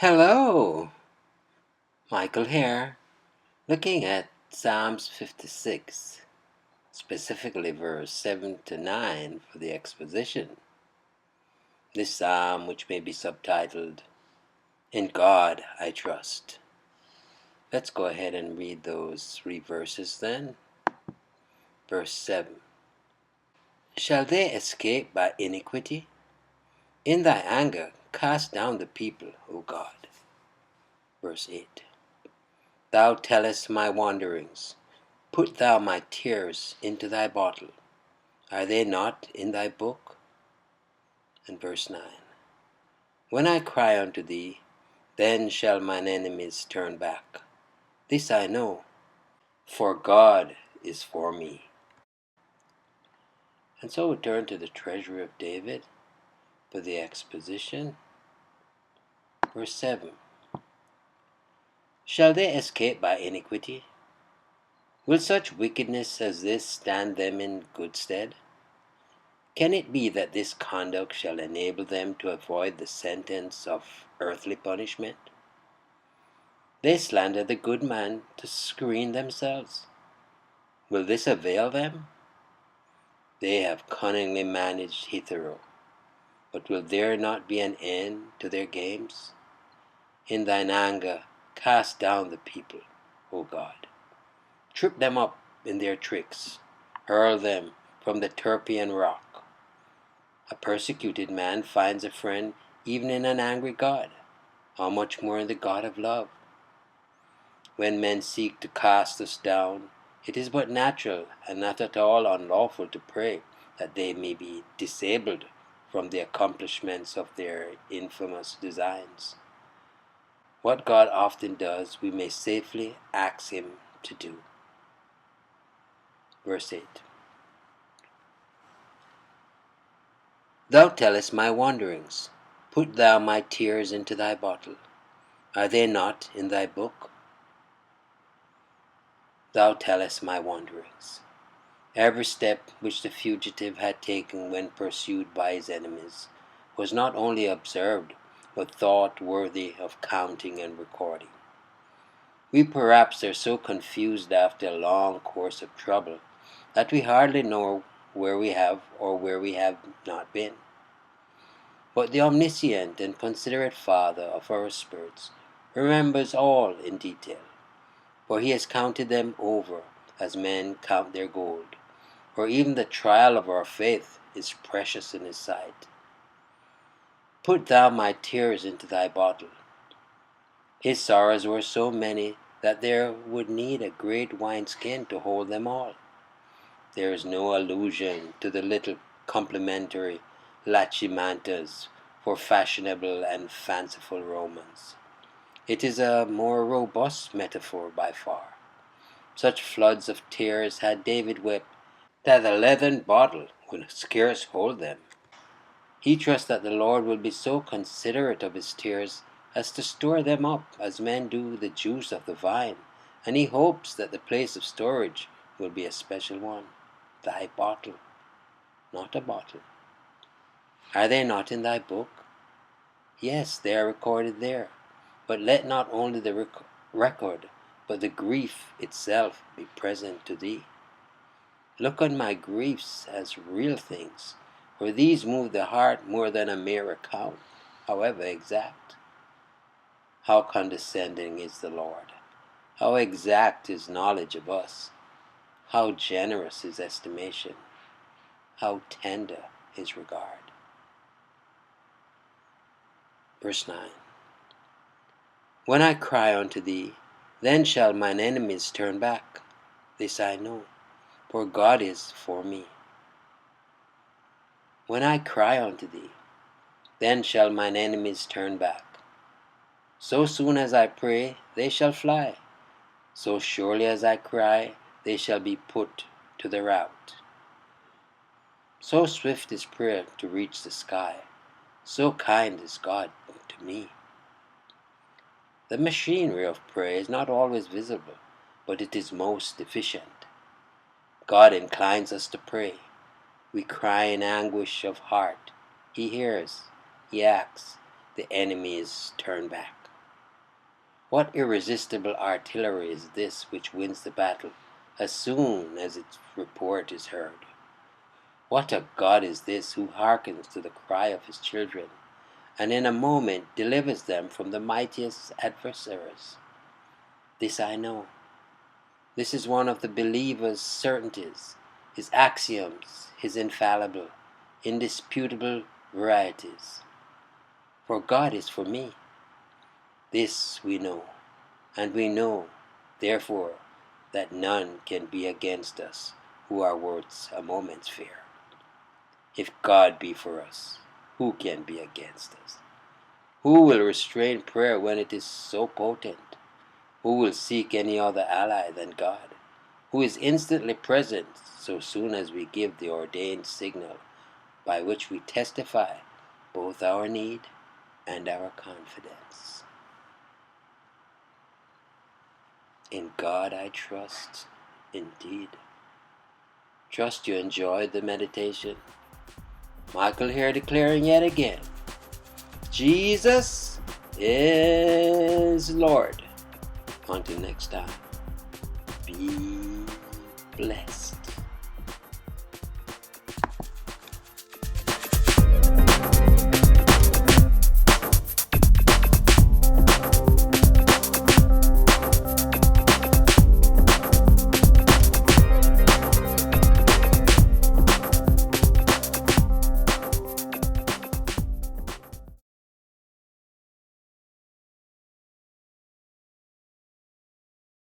Hello, Michael here, looking at Psalms 56, specifically verse 7 to 9 for the exposition. This psalm, which may be subtitled, In God I Trust. Let's go ahead and read those 3 verses then. Verse 7. Shall they escape by iniquity? In thy anger cast down the people, O God. Verse 8. Thou tellest my wanderings. Put thou my tears into thy bottle. Are they not in thy book? And verse 9. When I cry unto thee, then shall mine enemies turn back. This I know, for God is for me. And so we turn to the treasury of David for the exposition. Verse 7. Shall they escape by iniquity? Will such wickedness as this stand them in good stead? Can it be that this conduct shall enable them to avoid the sentence of earthly punishment? They slander the good man to screen themselves. Will this avail them? They have cunningly managed hitherto, but will there not be an end to their games? In thine anger cast down the people, O God. Trip them up in their tricks, hurl them from the Turpian rock. A persecuted man finds a friend even in an angry God. How much more in the God of love? When men seek to cast us down, it is but natural and not at all unlawful to pray that they may be disabled from the accomplishments of their infamous designs. What God often does, we may safely ask Him to do. Verse 8. Thou tellest my wanderings. Put thou my tears into thy bottle. Are they not in thy book? Thou tellest my wanderings. Every step which the fugitive had taken when pursued by his enemies was not only observed, but thought worthy of counting and recording. We perhaps are so confused after a long course of trouble that we hardly know where we have or where we have not been. But the omniscient and considerate Father of our spirits remembers all in detail, for He has counted them over as men count their gold, for even the trial of our faith is precious in His sight. Put thou my tears into thy bottle. His sorrows were so many that there would need a great wineskin to hold them all. There is no allusion to the little complimentary lachimantas for fashionable and fanciful Romans. It is a more robust metaphor by far. Such floods of tears had David wept that a leathern bottle would scarce hold them. He trusts that the Lord will be so considerate of his tears as to store them up as men do the juice of the vine, and he hopes that the place of storage will be a special one. Thy bottle, not a bottle. Are they not in thy book? Yes, they are recorded there. But let not only the record, but the grief itself be present to thee. Look on my griefs as real things, for these move the heart more than a mere account, however exact. How condescending is the Lord! How exact His knowledge of us! How generous His estimation! How tender His regard! Verse 9. When I cry unto thee, then shall mine enemies turn back. This I know, for God is for me. When I cry unto thee, then shall mine enemies turn back. So soon as I pray, they shall fly. So surely as I cry, they shall be put to the rout. So swift is prayer to reach the sky. So kind is God to me. The machinery of prayer is not always visible, but it is most efficient. God inclines us to pray. We cry in anguish of heart. He hears. He acts. The enemy is turned back. What irresistible artillery is this which wins the battle as soon as its report is heard? What a God is this who hearkens to the cry of his children, and in a moment delivers them from the mightiest adversaries? This I know. This is one of the believer's certainties, his axioms, his infallible, indisputable varieties. For God is for me. This we know, and we know, therefore, that none can be against us who are worth a moment's fear. If God be for us, who can be against us? Who will restrain prayer when it is so potent? Who will seek any other ally than God, who is instantly present so soon as we give the ordained signal by which we testify both our need and our confidence? In God I trust, indeed. Trust you enjoyed the meditation. Michael here declaring yet again, Jesus is Lord. Until next time, be blessed.